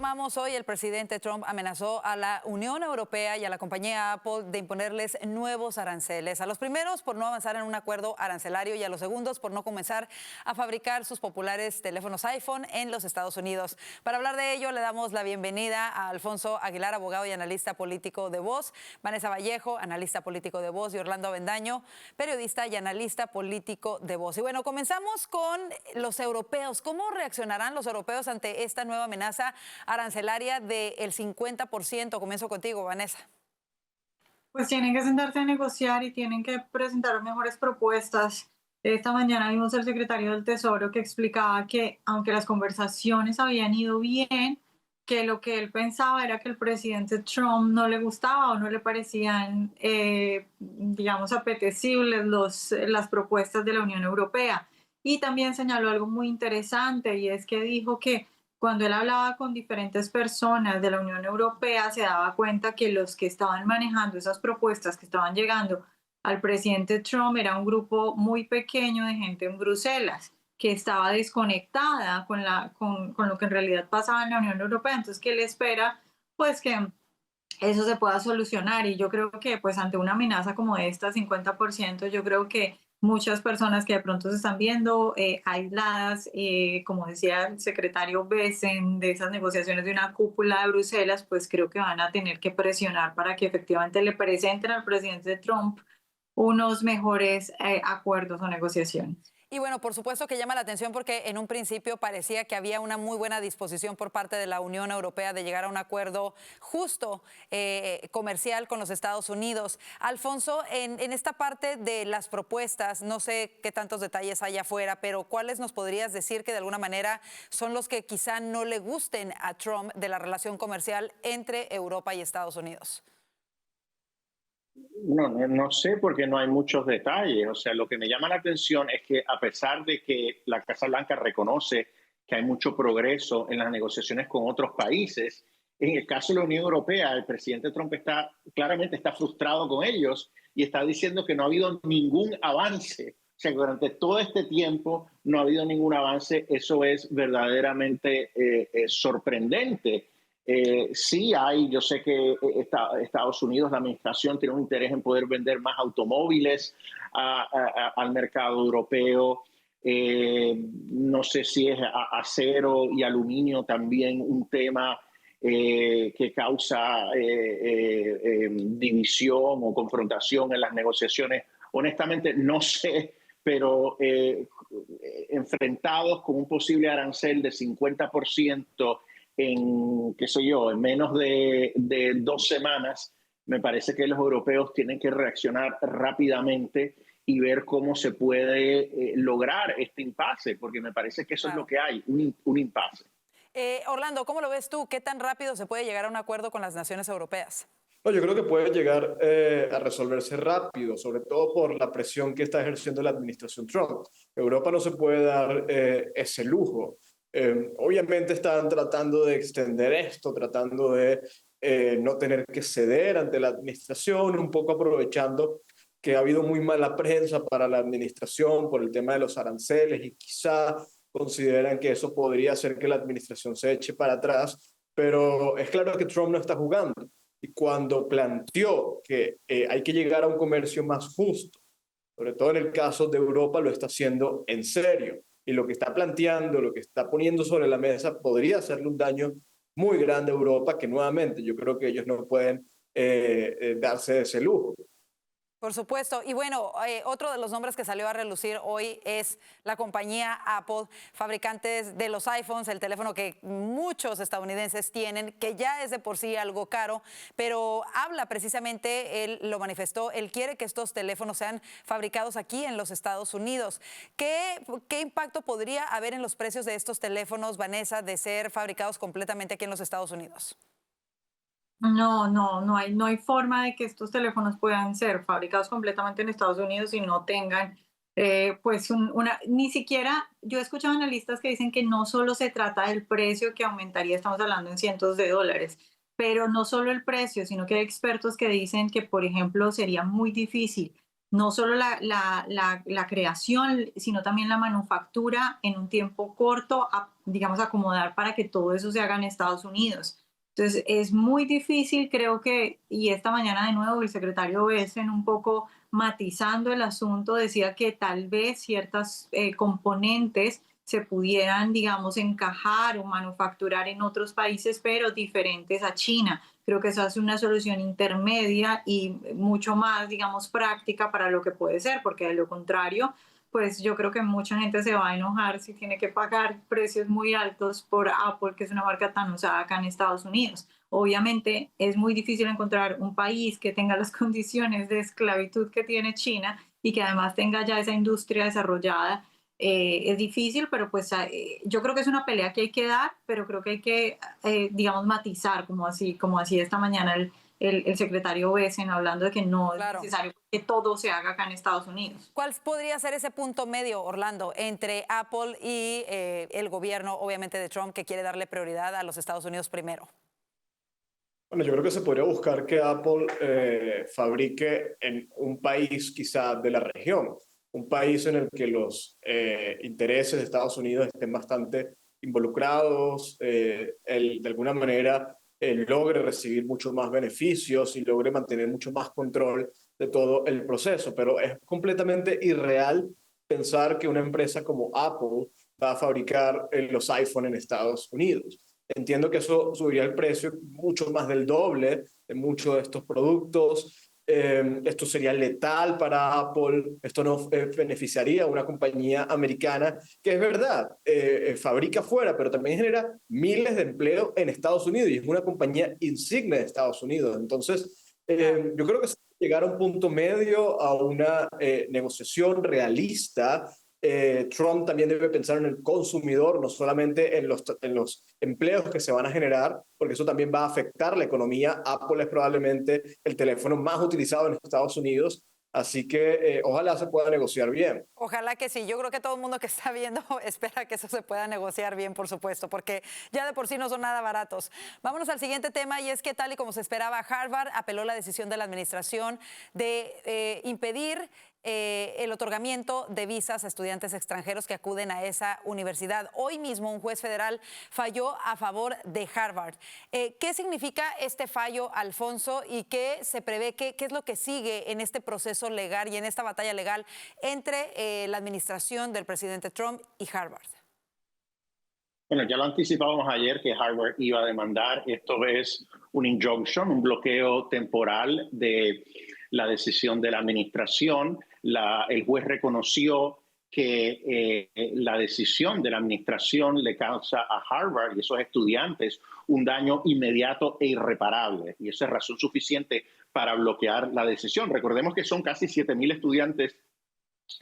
informamos hoy, el presidente Trump amenazó a la Unión Europea y a la compañía Apple de imponerles nuevos aranceles. A los primeros por no avanzar en un acuerdo arancelario y a los segundos por no comenzar a fabricar sus populares teléfonos iPhone en los Estados Unidos. Para hablar de ello, le damos la bienvenida a Alfonso Aguilar, abogado y analista político de Voz, Vanessa Vallejo, analista político de Voz, y Orlando Avendaño, periodista y analista político de Voz. Y bueno, comenzamos con los europeos. ¿Cómo reaccionarán los europeos ante esta nueva amenaza arancelaria del 50%? Comienzo contigo, Vanessa. Pues tienen que sentarse a negociar y tienen que presentar mejores propuestas. Esta mañana vimos al secretario del Tesoro que explicaba que aunque las conversaciones habían ido bien, que lo que él pensaba era que el presidente Trump no le gustaba o no le parecían, digamos, apetecibles las propuestas de la Unión Europea. Y también señaló algo muy interesante, y es que dijo que cuando él hablaba con diferentes personas de la Unión Europea, se daba cuenta que los que estaban manejando esas propuestas que estaban llegando al presidente Trump era un grupo muy pequeño de gente en Bruselas, que estaba desconectada con lo que en realidad pasaba en la Unión Europea. Entonces, que él espera pues que eso se pueda solucionar. Y yo creo que pues ante una amenaza como esta, 50%, yo creo que muchas personas que de pronto se están viendo aisladas, como decía el secretario Bessent, de esas negociaciones de una cúpula de Bruselas, pues creo que van a tener que presionar para que efectivamente le presenten al presidente Trump unos mejores acuerdos o negociaciones. Y bueno, por supuesto que llama la atención porque en un principio parecía que había una muy buena disposición por parte de la Unión Europea de llegar a un acuerdo justo comercial con los Estados Unidos. Alfonso, en esta parte de las propuestas, no sé qué tantos detalles hay afuera, pero ¿cuáles nos podrías decir que de alguna manera son los que quizá no le gusten a Trump de la relación comercial entre Europa y Estados Unidos? No sé porque no hay muchos detalles. O sea, lo que me llama la atención es que a pesar de que la Casa Blanca reconoce que hay mucho progreso en las negociaciones con otros países, en el caso de la Unión Europea, el presidente Trump claramente está frustrado con ellos y está diciendo que no ha habido ningún avance. O sea, que durante todo este tiempo no ha habido ningún avance. Eso es verdaderamente sorprendente. Sí hay, yo sé que Estados Unidos, la administración tiene un interés en poder vender más automóviles al mercado europeo. No sé si es acero y aluminio también un tema que causa división o confrontación en las negociaciones. Honestamente, no sé, pero enfrentados con un posible arancel de 50%, qué sé yo, en menos de 2 semanas, me parece que los europeos tienen que reaccionar rápidamente y ver cómo se puede lograr este impasse, porque me parece que eso es lo que hay, un impasse. Orlando, ¿cómo lo ves tú? ¿Qué tan rápido se puede llegar a un acuerdo con las naciones europeas? No, yo creo que puede llegar a resolverse rápido, sobre todo por la presión que está ejerciendo la administración Trump. Europa no se puede dar ese lujo. Obviamente están tratando de extender esto, tratando de no tener que ceder ante la administración, un poco aprovechando que ha habido muy mala prensa para la administración por el tema de los aranceles y quizá consideran que eso podría hacer que la administración se eche para atrás, pero es claro que Trump no está jugando. Y cuando planteó que hay que llegar a un comercio más justo, sobre todo en el caso de Europa, lo está haciendo en serio. Y lo que está planteando, lo que está poniendo sobre la mesa, podría hacerle un daño muy grande a Europa, que nuevamente yo creo que ellos no pueden darse ese lujo. Por supuesto. Y bueno, otro de los nombres que salió a relucir hoy es la compañía Apple, fabricantes de los iPhones, el teléfono que muchos estadounidenses tienen, que ya es de por sí algo caro, pero habla precisamente, él lo manifestó, él quiere que estos teléfonos sean fabricados aquí en los Estados Unidos. ¿Qué impacto podría haber en los precios de estos teléfonos, Vanessa, de ser fabricados completamente aquí en los Estados Unidos? No hay forma de que estos teléfonos puedan ser fabricados completamente en Estados Unidos y no tengan, pues, ni siquiera, yo he escuchado analistas que dicen que no solo se trata del precio que aumentaría, estamos hablando en cientos de dólares, pero no solo el precio, sino que hay expertos que dicen que, por ejemplo, sería muy difícil no solo la creación, sino también la manufactura en un tiempo corto, digamos, acomodar para que todo eso se haga en Estados Unidos. Entonces, es muy difícil, creo que, y esta mañana de nuevo el secretario Bessent, un poco matizando el asunto, decía que tal vez ciertas componentes se pudieran, digamos, encajar o manufacturar en otros países, pero diferentes a China. Creo que esa es una solución intermedia y mucho más, digamos, práctica para lo que puede ser, porque de lo contrario, pues yo creo que mucha gente se va a enojar si tiene que pagar precios muy altos por Apple, que es una marca tan usada acá en Estados Unidos. Obviamente es muy difícil encontrar un país que tenga las condiciones de esclavitud que tiene China y que además tenga ya esa industria desarrollada. Es difícil, pero pues yo creo que es una pelea que hay que dar, pero creo que hay que, digamos, matizar, como así esta mañana el secretario Bessent, hablando de que no Claro. es necesario que todo se haga acá en Estados Unidos. ¿Cuál podría ser ese punto medio, Orlando, entre Apple y el gobierno, obviamente, de Trump, que quiere darle prioridad a los Estados Unidos primero? Bueno, yo creo que se podría buscar que Apple fabrique en un país quizá de la región, un país en el que los intereses de Estados Unidos estén bastante involucrados, de alguna manera logre recibir muchos más beneficios y logre mantener mucho más control de todo el proceso. Pero es completamente irreal pensar que una empresa como Apple va a fabricar los iPhone en Estados Unidos. Entiendo que eso subiría el precio mucho más del doble de muchos de estos productos. Esto sería letal para Apple, esto no beneficiaría a una compañía americana que es verdad, fabrica fuera, pero también genera miles de empleos en Estados Unidos y es una compañía insigne de Estados Unidos. Entonces, yo creo que se puede llegar a un punto medio, a una negociación realista. Trump también debe pensar en el consumidor, no solamente en los empleos que se van a generar, porque eso también va a afectar la economía. Apple es probablemente el teléfono más utilizado en Estados Unidos, así que ojalá se pueda negociar bien. Ojalá que sí. Yo creo que todo el mundo que está viendo espera que eso se pueda negociar bien, por supuesto, porque ya de por sí no son nada baratos. Vámonos al siguiente tema, y es que, tal y como se esperaba, Harvard apeló la decisión de la administración de impedir el otorgamiento de visas a estudiantes extranjeros que acuden a esa universidad. Hoy mismo un juez federal falló a favor de Harvard. ¿Qué significa este fallo, Alfonso, y qué se prevé, qué es lo que sigue en este proceso legal y en esta batalla legal entre la administración del presidente Trump y Harvard? Bueno, ya lo anticipábamos ayer que Harvard iba a demandar. Esto es un injunction, un bloqueo temporal de la decisión de la administración. El juez reconoció que la decisión de la administración le causa a Harvard y esos estudiantes un daño inmediato e irreparable. Y esa es razón suficiente para bloquear la decisión. Recordemos que son casi 7,000 estudiantes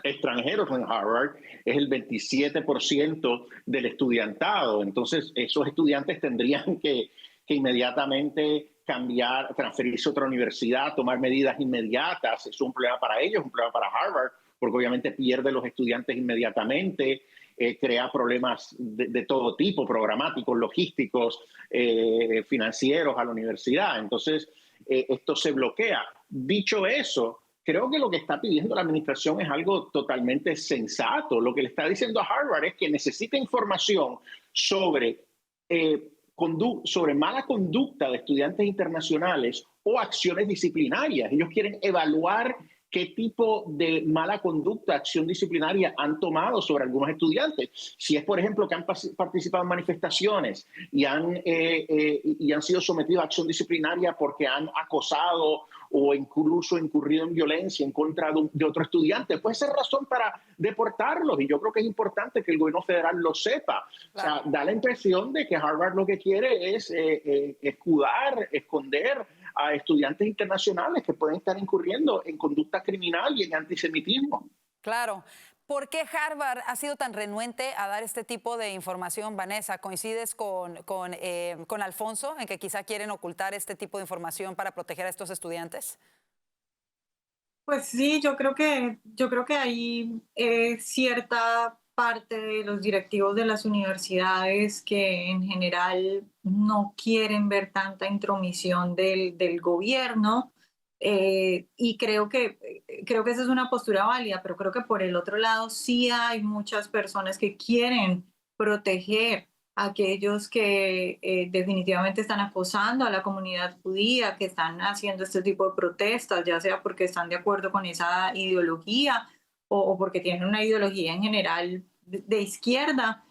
extranjeros en Harvard, es el 27% del estudiantado. Entonces, esos estudiantes tendrían que inmediatamente cambiar, transferirse a otra universidad, tomar medidas inmediatas. Es un problema para ellos, un problema para Harvard, porque obviamente pierde los estudiantes inmediatamente, crea problemas de todo tipo, programáticos, logísticos, financieros a la universidad. Entonces, esto se bloquea. Dicho eso, creo que lo que está pidiendo la administración es algo totalmente sensato. Lo que le está diciendo a Harvard es que necesita información sobre mala conducta de estudiantes internacionales o acciones disciplinarias. Ellos quieren evaluar qué tipo de mala conducta, acción disciplinaria han tomado sobre algunos estudiantes. Si es, por ejemplo, que han participado en manifestaciones y han sido sometidos a acción disciplinaria porque han acosado o incluso incurrido en violencia en contra de otro estudiante, puede ser razón para deportarlos. Y yo creo que es importante que el gobierno federal lo sepa. Claro. O sea, da la impresión de que Harvard lo que quiere es esconder a estudiantes internacionales que pueden estar incurriendo en conducta criminal y en antisemitismo. Claro. ¿Por qué Harvard ha sido tan renuente a dar este tipo de información, Vanessa? ¿Coincides con Alfonso en que quizá quieren ocultar este tipo de información para proteger a estos estudiantes? Pues sí, yo creo que hay cierta parte de los directivos de las universidades que en general no quieren ver tanta intromisión del gobierno. Y creo que esa es una postura válida, pero creo que por el otro lado sí hay muchas personas que quieren proteger a aquellos que definitivamente están acosando a la comunidad judía, que están haciendo este tipo de protestas, ya sea porque están de acuerdo con esa ideología o porque tienen una ideología en general de izquierda.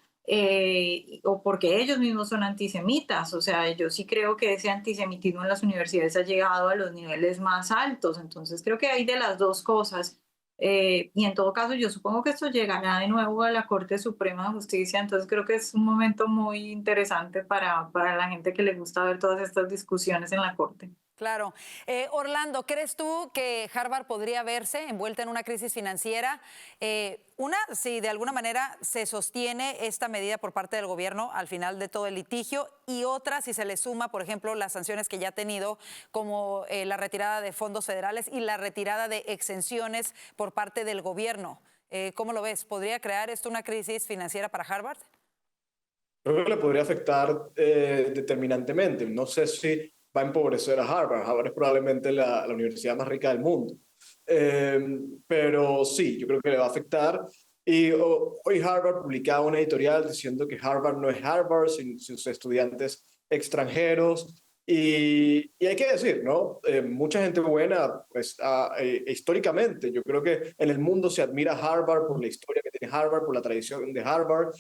O porque ellos mismos son antisemitas. O sea, yo sí creo que ese antisemitismo en las universidades ha llegado a los niveles más altos. Entonces creo que hay de las dos cosas. Y en todo caso, yo supongo que esto llegará de nuevo a la Corte Suprema de Justicia. Entonces creo que es un momento muy interesante para la gente que le gusta ver todas estas discusiones en la Corte. Claro. Orlando, ¿crees tú que Harvard podría verse envuelta en una crisis financiera? Una, si de alguna manera se sostiene esta medida por parte del gobierno al final de todo el litigio, y otra, si se le suma, por ejemplo, las sanciones que ya ha tenido, como la retirada de fondos federales y la retirada de exenciones por parte del gobierno. ¿Cómo lo ves? ¿Podría crear esto una crisis financiera para Harvard? Creo que le podría afectar determinantemente. No sé si va a empobrecer a Harvard. Harvard es probablemente la universidad más rica del mundo. Pero sí, yo creo que le va a afectar. Y hoy Harvard publicaba una editorial diciendo que Harvard no es Harvard sin sus estudiantes extranjeros. Y hay que decir, ¿no? Mucha gente buena, pues históricamente, yo creo que en el mundo se admira a Harvard por la historia que tiene Harvard, por la tradición de Harvard.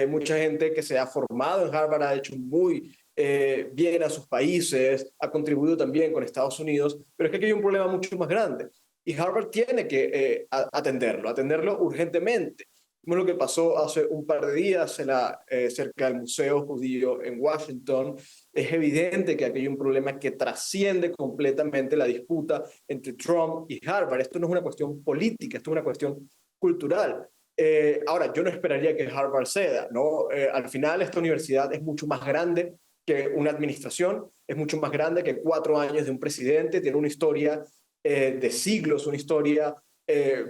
Mucha gente que se ha formado en Harvard ha hecho muy bien a sus países, ha contribuido también con Estados Unidos, pero es que aquí hay un problema mucho más grande y Harvard tiene que atenderlo urgentemente. Como lo que pasó hace un par de días cerca del Museo Judío en Washington. Es evidente que aquí hay un problema que trasciende completamente la disputa entre Trump y Harvard. Esto no es una cuestión política, esto es una cuestión cultural. Ahora, yo no esperaría que Harvard ceda, ¿no? Al final, esta universidad es mucho más grande que una administración, es mucho más grande que 4 años de un presidente, tiene una historia de siglos, una historia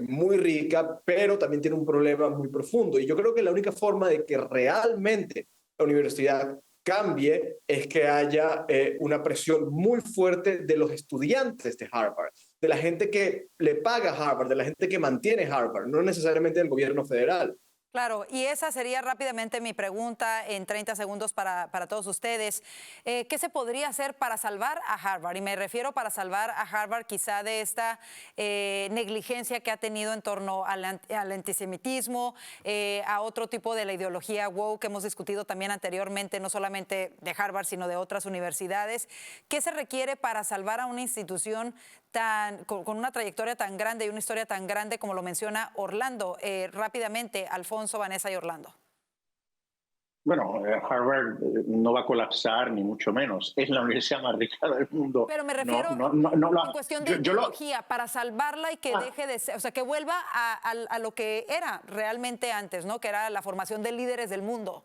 muy rica, pero también tiene un problema muy profundo. Y yo creo que la única forma de que realmente la universidad cambie es que haya una presión muy fuerte de los estudiantes de Harvard, de la gente que le paga a Harvard, de la gente que mantiene Harvard, no necesariamente del gobierno federal. Claro, y esa sería rápidamente mi pregunta en 30 segundos para todos ustedes. ¿Qué se podría hacer para salvar a Harvard? Y me refiero para salvar a Harvard quizá de esta negligencia que ha tenido en torno al antisemitismo, a otro tipo de la ideología woke que hemos discutido también anteriormente, no solamente de Harvard, sino de otras universidades. ¿Qué se requiere para salvar a una institución con una trayectoria tan grande y una historia tan grande como lo menciona Orlando? Rápidamente, Alfonso, Vanessa y Orlando. Bueno, Harvard no va a colapsar, ni mucho menos. Es la universidad más rica del mundo. Pero me refiero en cuestión de ideología, para salvarla y que deje de ser, o sea, que vuelva a lo que era realmente antes, ¿no? Que era la formación de líderes del mundo.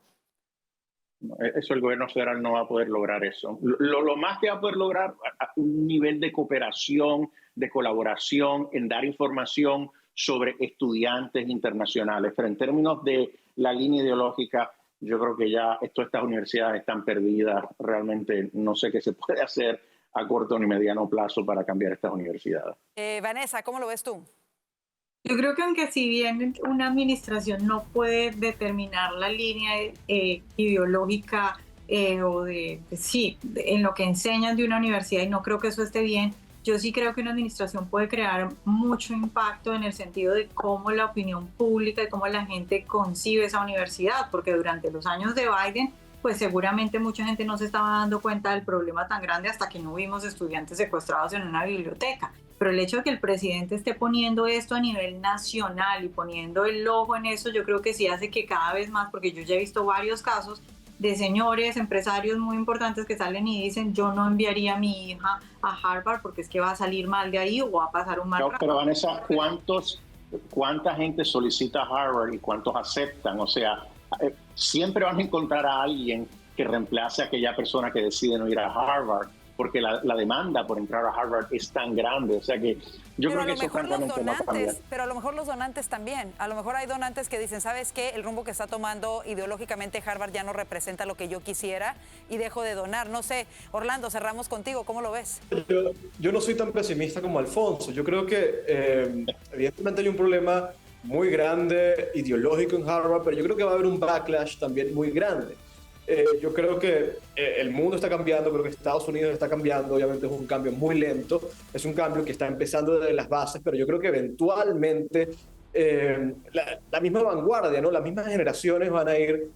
Eso el gobierno federal no va a poder lograr eso. Lo más que va a poder lograr un nivel de cooperación, de colaboración, en dar información sobre estudiantes internacionales. Pero en términos de la línea ideológica, yo creo que ya estas universidades están perdidas. Realmente no sé qué se puede hacer a corto ni mediano plazo para cambiar estas universidades. Vanessa, ¿cómo lo ves tú? Yo creo que aunque si bien una administración no puede determinar la línea ideológica en lo que enseñan de una universidad, y no creo que eso esté bien, yo sí creo que una administración puede crear mucho impacto en el sentido de cómo la opinión pública y cómo la gente concibe esa universidad, porque durante los años de Biden, pues seguramente mucha gente no se estaba dando cuenta del problema tan grande hasta que no vimos estudiantes secuestrados en una biblioteca. Pero el hecho de que el presidente esté poniendo esto a nivel nacional y poniendo el ojo en eso, yo creo que sí hace que cada vez más, porque yo ya he visto varios casos de señores, empresarios muy importantes que salen y dicen, yo no enviaría a mi hija a Harvard porque es que va a salir mal de ahí o va a pasar un mal rato. Pero Vanessa, ¿cuánta gente solicita Harvard y cuántos aceptan? O sea, siempre van a encontrar a alguien que reemplace a aquella persona que decide no ir a Harvard. porque la demanda por entrar a Harvard es tan grande. O sea que yo creo que eso francamente no va a cambiar. Pero a lo mejor los donantes también. A lo mejor hay donantes que dicen, ¿sabes qué? El rumbo que está tomando ideológicamente Harvard ya no representa lo que yo quisiera y dejo de donar. No sé, Orlando, cerramos contigo. ¿Cómo lo ves? Yo no soy tan pesimista como Alfonso. Yo creo que evidentemente hay un problema muy grande ideológico en Harvard, pero yo creo que va a haber un backlash también muy grande. Yo creo que el mundo está cambiando, creo que Estados Unidos está cambiando, obviamente es un cambio muy lento, es un cambio que está empezando desde las bases, pero yo creo que eventualmente la misma vanguardia, ¿no? Las mismas generaciones van a ir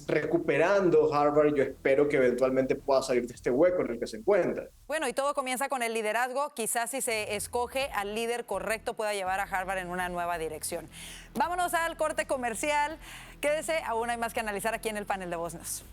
recuperando Harvard. Yo espero que eventualmente pueda salir de este hueco en el que se encuentra. Bueno, y todo comienza con el liderazgo. Quizás si se escoge al líder correcto pueda llevar a Harvard en una nueva dirección. Vámonos al corte comercial. Quédese, aún hay más que analizar aquí en el panel de Voz Nos.